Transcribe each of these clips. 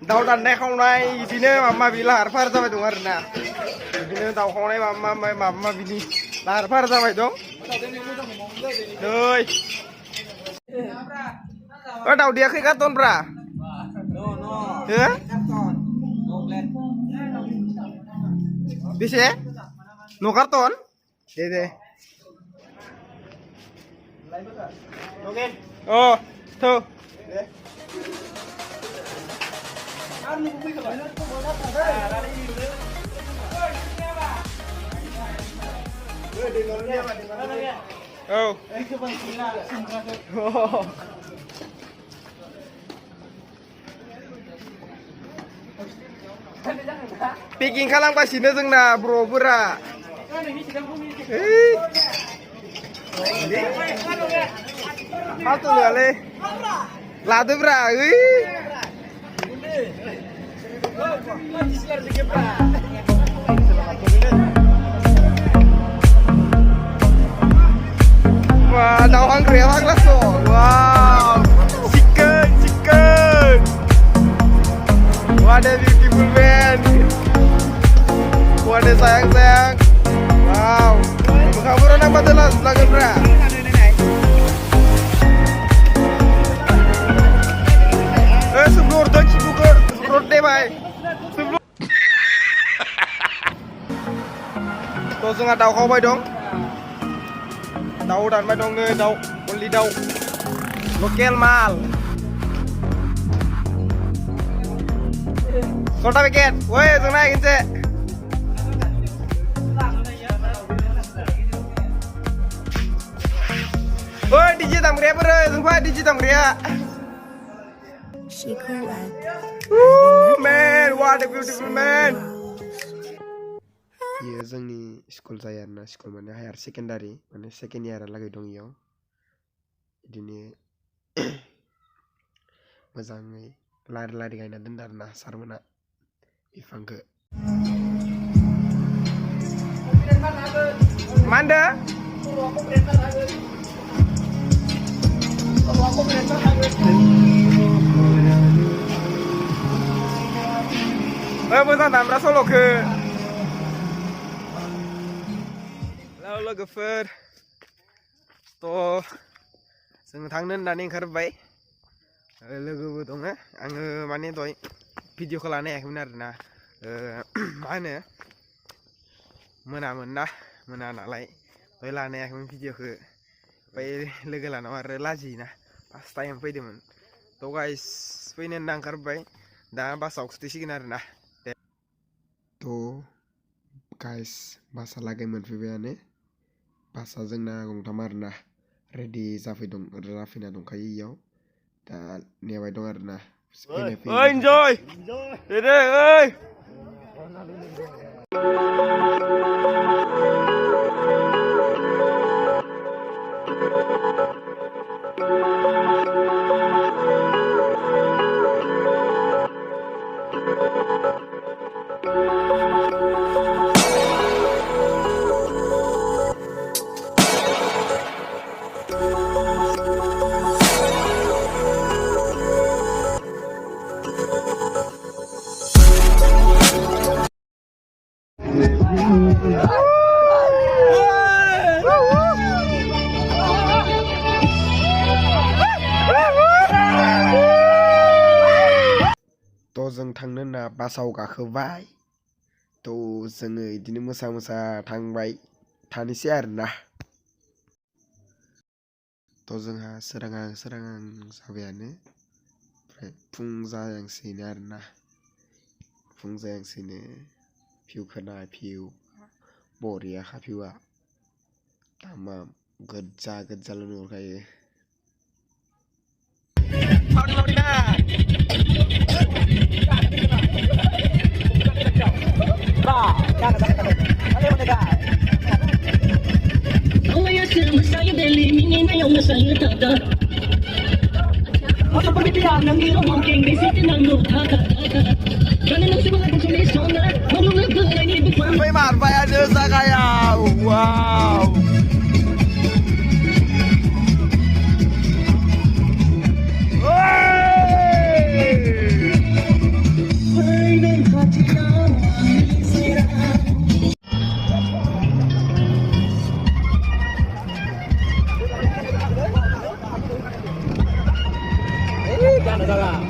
दाउ दाननाय खावनाय बिदिनो माबा माबि लाहार फाहार जाबाय दं आरोना बिदिनो दाउ खावनाय माबा माबिनि लाहार फाहार जाबाय दं नै दाउदैया खै कार्टनब्रा हो बेसे न' कार्टन दे अ थौ पेकिं खालामगासिनो जोंना ब्र'फोरा फालतु नङालै लादोब्रा wah daw hungry banget loh wow chicken what a beautiful man what a sayang wow kabar orang badalas lagan bra sebelum order cibuker deh bay sebelum tuh jangan daw kau bay dong daw dan bay dong nih daw only daw lokal mal kota bikin woi jangan naik ince woi DJ tamgria bro jangan DJ tamgria man what a beautiful man iya जोंनि school जायो आरोना school माने higher secondary माने second year लागै दं इयाव बिदिनो मोजाङै लारि लारि गायना दोनदों आरोना सारमोना बिफांखौ मा होनदों मोजां दामग्रा सल'खौ लोगोफोर थ' जों थांनो होननानै ओंखारबाय लोगोबो दङ आङो माने दहाय भिडिअखौ लानो हायाखैमोन आरोना मा होनो मोना नालाय दहाय लानो हायाखैमोन भिडिअखौ ओमफ्राय लोगो लानाव आरो लाजियोना फार्स्ट टाइम फैदोंमोन थ' गाइस फैनो होनना ओंखारबाय दा बासाव खिथायसिगोन आरोना थ' गाइस बासा लागै मोनफैबायानो बासा जोंना गंथाम आरोना रेडि जाफैना दंखायो इयाव दा नेबाय दं आरोना इन्जय दे ओइ जों थांनो होनना बासाव गाखोबाय थ' जोङो बिदिनो मोसा थांबाय थानोसै आरोना थ' जोंहा सोरां जाबायानो ओमफ्राय फुं जायांसैनो आरोना भिउखौ नाय भिउ बरियाखा भिउआ तामाम गोज्जाल' नुहुरखायो May marbaya desa kaya wow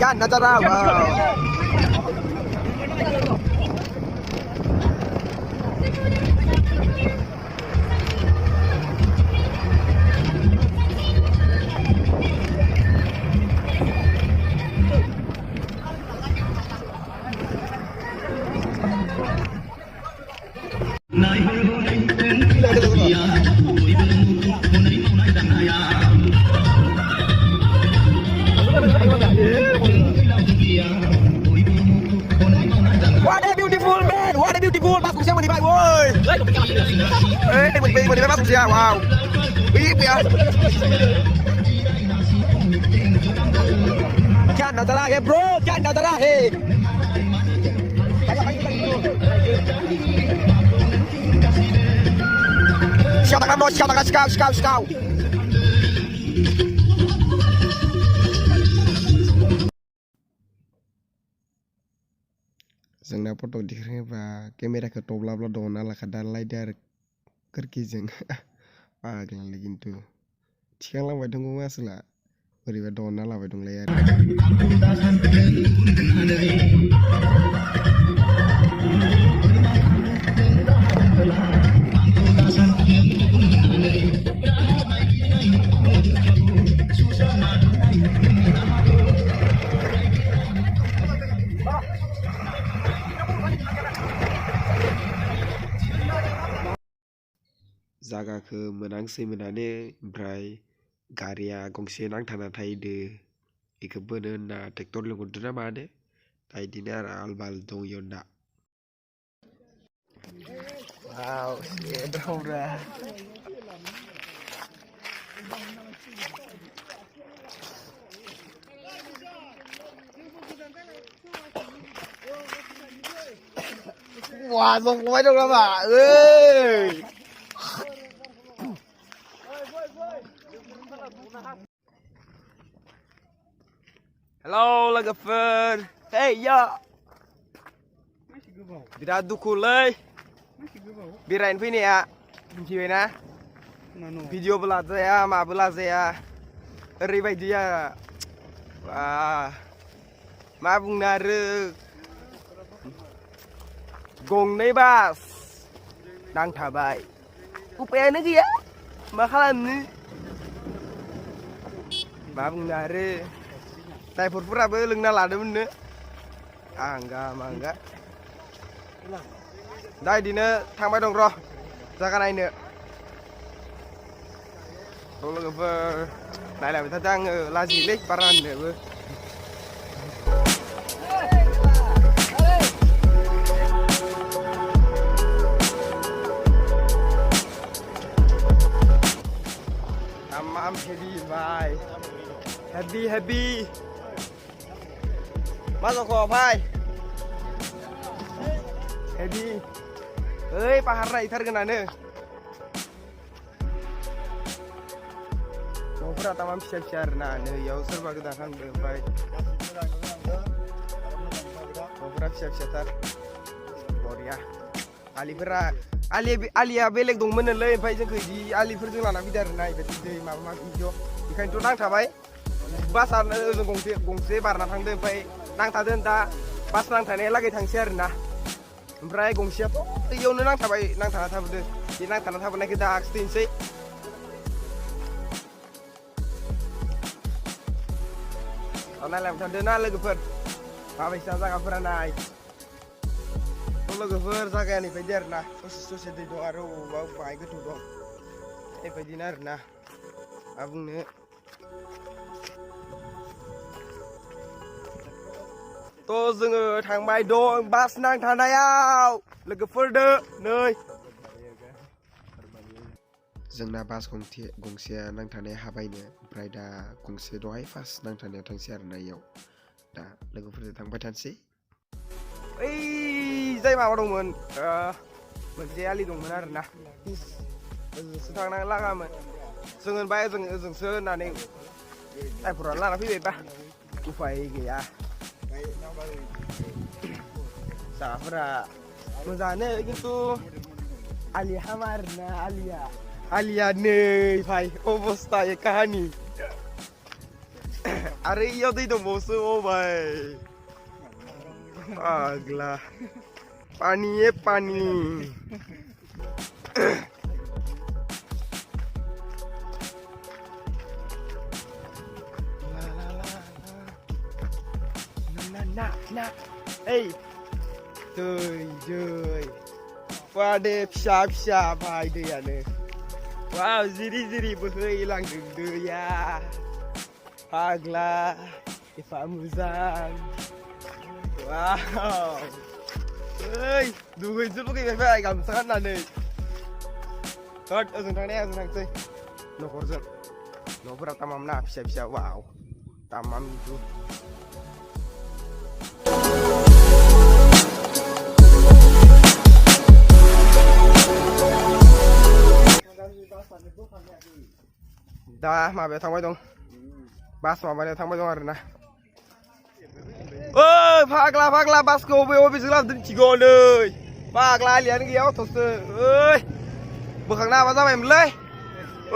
Kan Nazara. Wow. What a beautiful man! What a beautiful masuk siapa nih, Pak? Woi. Mình masuk siapa? Wow. Bip ya. Kan Nazara ya, bro. Kan Nazara he. Siapa kan bos? Siapa kan skau. जोंना फट' दिखाङोबा केमेराखौ थब्लाब्ला दङना लाखा लायदो आरो खोरखिजों पागलालै खिन्थु थिखांलांबाय दङ आसोला बोरैबा दहनना लाबाय दंलाय आरो जागाखौ मोनांसै मोनानो ओमफ्राय गारिया गंसे नांथाना थाहैदो बेखौ बोनो होनना ट्रेक्टर लिंहरदो ना मादो दा बिदिनो आरो आल बाल दं इयाव दा Wow, bro. Wow, không có mấy đâu đâu mà ơi. Hello, Lagafer. Hey, yo. Tidak dukulai. Birain fini ya. Ciwe na. Video belajar ya, ma belajar ya. Oरैबायदि ya. Wah. Ma बुंनो आरो गंनै बास नांथाबाय उपायानो गैया मा खालामनो मा बुंनो आरो ड्राइभारफोराबो लोंना लादोंमोननो आंगा मांगा दा इदिनो थांबाय दं र' जागा नायनो लोगोफोर नायलांबाय थादों आङो लाजियोलै बारा होननोबो I'm heavy, bye. Heavy. Masuk kok, bye. Heavy. Paharra itar kenane. Nomora tamam siap-siap nane. Ya serba kita kan bye. Nomora siap-siap tar. Boria. Aliya बेलेग दंमोनलै ओमफ्राय जोंखौ इदि आलिफोरजों लाना फैदो आरो ना इबायदि दै माबा माबि भिडिअ बेखायनोथ' नांथाबाय बासआनो ओजों गंसे बारना थांदो ओमफ्राय नांथादों दा बास नांथानायालागै थांसै आरो ना ओमफ्राय गंसेयाथ' इयावनो नांथाना थाबोदो बे नांथाना थाबोनायखौ दा आखिथैनोसै नायलांबाय थादो ना लोगोफोर माबायसा जागाफोरा नाय लोगोफोर जागायानिफ्राय आरो ना ससे दै दं आरो अबावबा बाहाय गोथौ दं बेबायदिनो आरो ना मा बुंनो थ' जोङो थांबाय दं बास नांथानायाव लोगोफोरदो नै जोंना बास गंसेया नांथानाया हाबायनो ओमफ्राय दा गंसे दहाय फार्स्ट नांथानाया थांसै आरो ना इयाव दा लोगोफोरजों थांबाय थानोसै जाय माबा दंमोन मोनसे आलि दंमोन आरो ना ओजोंसो थांनो लागामोन जों होनबाय ओजोंसो होननानै ड्राइभारा लाना फैबायबा उफाय गैया जागाफोरा मोजाङानो खिन्थु आलि हामा आरोना आलिया नै भाई अबस्था काहानि Are iya दै दंबावोसो बाय फाग्ला पानी पानी ना hey दै वादे फिसा भाई दैयानो wow जिरि बोहैलांदों दैया फाग्ला एफा मोजां wow ओइ दुगैनोसो लुगैबाय गामसा गाननानै होद ओजों थांसै न'खरजों न'फोरा तामाम ना फिसा wow तामाम itu dah माबायाव थांबाय दं बास माबायाव थांबाय दं आरोना ओइ फाग्ला बासखौ बबेजों लाबोदों मिथिगौ नै फाग्ला आलियानो गैया अथ'सो ओइ बोखांनो हाबा जाबायमोनलै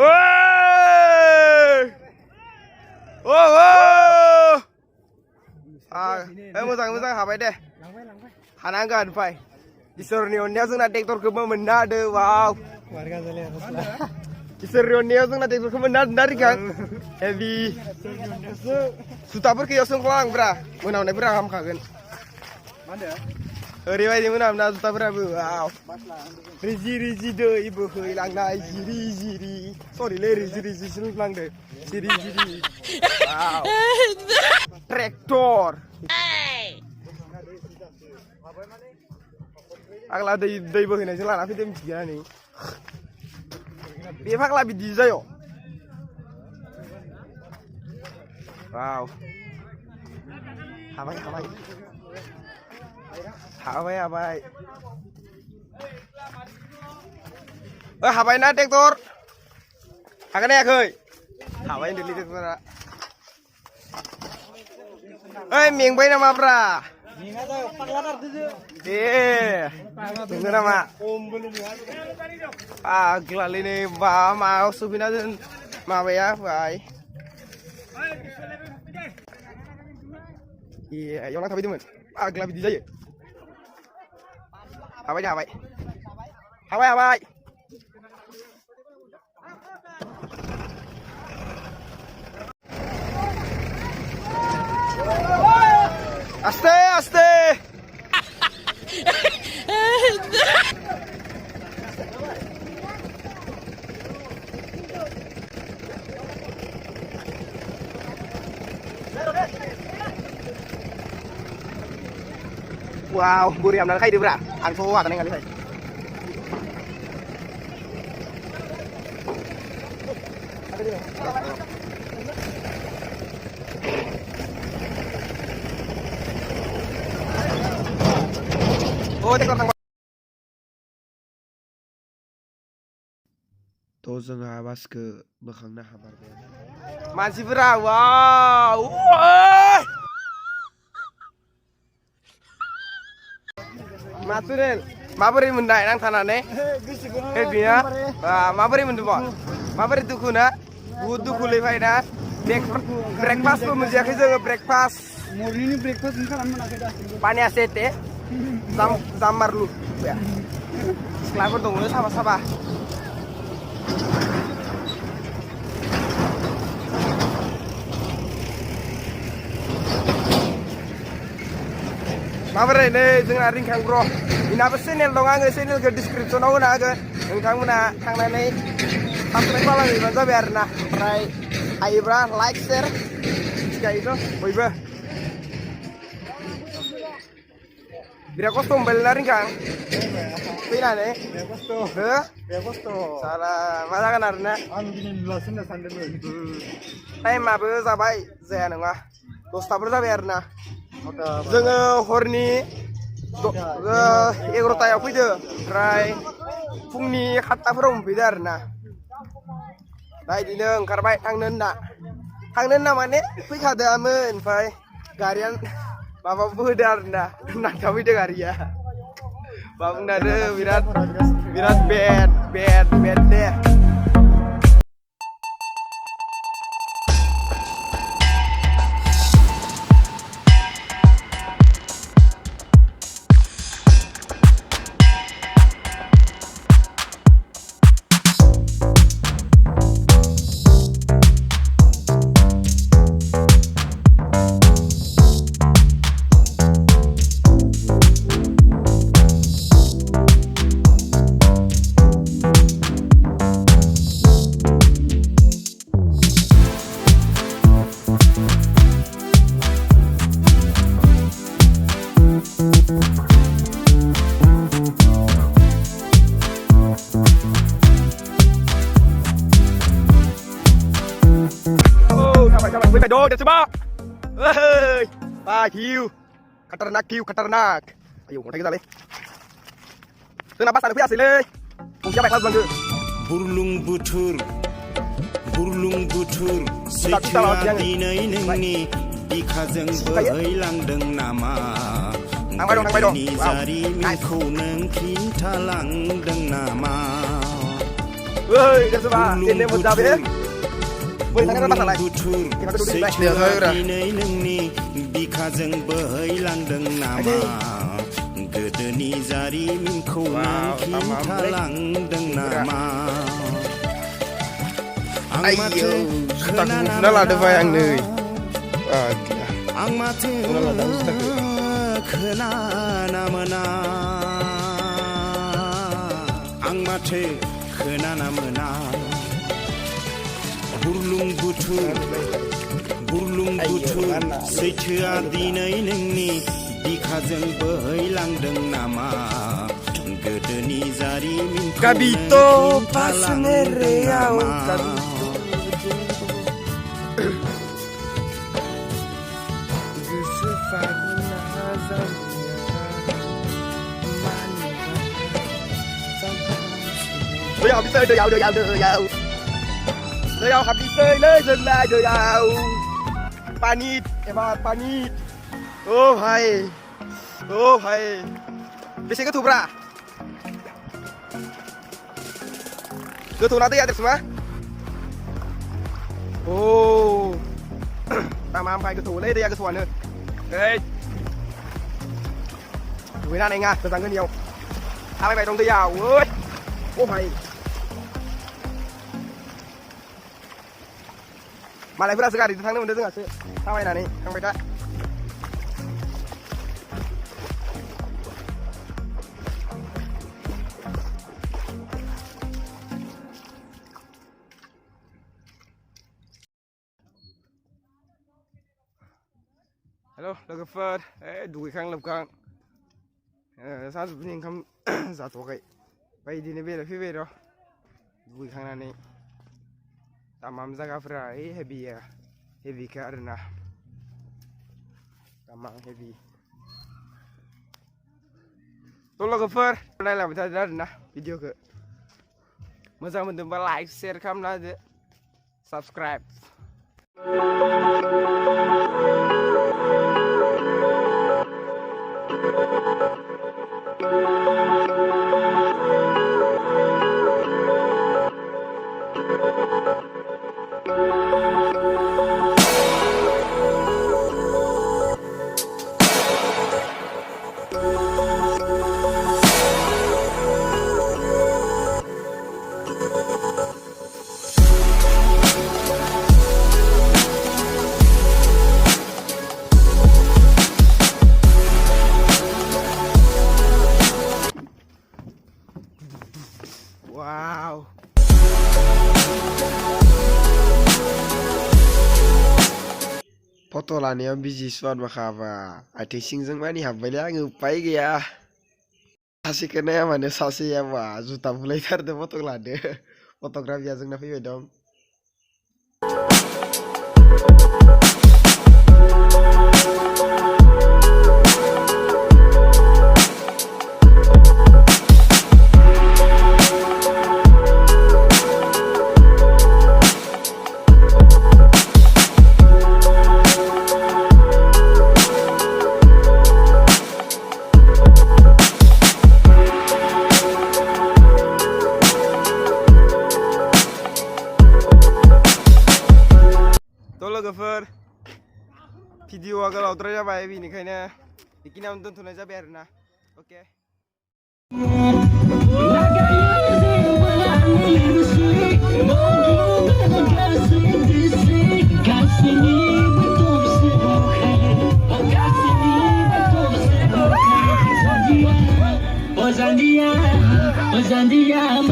ओइ मोजां हाबाय दे हानांगोन ओमफ्राय इसोरनि अननायाव जोंना ट्रेक्टरखौबो मोननो हादों वाव इसोरनि अननायाव जोंना ट्रेक्टरखौ मोननो हादों ना रिखां हेभि जुथाफोरखौ इयाव सोंख्लांब्रा मोनामनायफोरा हामखागोन ओरैबायदि मोनामना जुथाफोराबो वाव रिजि दै बोहैलांनाय जिरि सरिलै रिजिसो होनफ्लांदों जिरि वाव ट्रेक्टर फाग्ला दै बोहैनायजों लाना फैदों मिथिगोना नै बे फाग्ला बिदि जायो वाव हाबाय हाबाय ना ट्रेक्टर हागोन ना हायाखै हाबाय होनदोंलै ट्रेक्टरा ओइ मेंबाय नामाब्रा नंगौ नामा फाग्लालै नै मायाव सोफैना दोन माबाया भाय इयाव नांथाबैदोंमोन फाग्ला बिदि जायो हाबाय आस्ते wow buri amna khai dibra ang fo wa taneng kali hai oh tekor tang to जोंहा बासखौ बोखांनो हाबाय मानसिफोरा वाव माथुरेल माबोरै मोननाय नांथानानै हेबिया माबोरै मोनदों माबोरै दुखु ना बुहुद दुखुलै फायना ब्रेकफास्टबो मोनजायाखै जोङो ब्रेकफास्ट मर्निंनि ब्रेकफास्ट खालामनो मोनाखै दासिमबो पानिया सेटे जाम्बारलु सिख्लाफोर दङ साफा माबोरै नै जोंना रिंखां ब्र इनाबो चेनेल दं आङो चेनेलखौ डिसक्रिपसनाव होना होगोन नोंथांमोना थांनानै साबस्क्राइब खालामहैबानो जाबाय आरोना ओमफ्राय हायोब्ला लाइक शेयार मिथिखायोथ' बयबो बिराद खस्थ' मोनबायलै ना रिंखां फैनानै खस्थ' साला मा जागोन आरोना आं दिनै नुलासो होनना सानदोंमोन टाइमाबो जाबाय जाया नङा 10टाफोर जाबाय आरोना जोङो हरनि 11टायाव फैदो ओमफ्राय फुंनि 7टाफोराव मोनफैदो आरोना दा बिदिनो ओंखारबाय थांनो होनना माने फैखादोंमोन ओमफ्राय गारिया माबाबो होदो आरोना नांथाबैदो गारिया मा बुंनो बिराद बेद दे Wih pedo, udah coba. Hei, hiu, katernak. Ayo, mau kita leh. Kenapa sana kuya sih leh? Siapa yang kelas burlung butur setia dinai nengni dikajeng bohailandeng nama Gedeni jariminku neng kintalandeng nama burlung butur setia dinai nengni dikajeng bohailandeng nama Gedeni jariminku neng kintalandeng nama Ayo, tak lah ada bayang nih. Ang mati kenana mena Ang mati kenana mena Burlung butur setia dinai nengni dikajeng bohailandeng nama Gedeni jariminku Kabito pasnereau Đưa vào học đi chơi lên dừng lại đưa vào panit em ơi panit ô hay bisa ke tubra ke tu nanti ada semua oh tamam phải ke tu lấy đây ke tuan nữa đây người này nga từ thằng nhiều ai mày trong tay vào ơi ô mày Malay pula sekali di sana udah dengar sih. Sampai nani, kang beda. Hello, logofer. Đuổi khang lập khang. Sao giúp mình không giả tổ cái. Bây đi này về là phía về đó. Đuổi khang này. Tamam zaga heavy karena tamam heavy tolong cover đây là mình thấy đó nè video ke masa mình đừng like share kam na subscribe Wow. Foto lah ni yang biji suat makava. Ada singzeng mana habis lagi ngupai gaya. Asik kena yang mana sasi yang wah. Juta mulai karena foto lah deh. Fotografi yang nafi bedom. Logofer video agak lautra jabai ini kayaknya bikin yang tonton aja biar nah oke Ozandia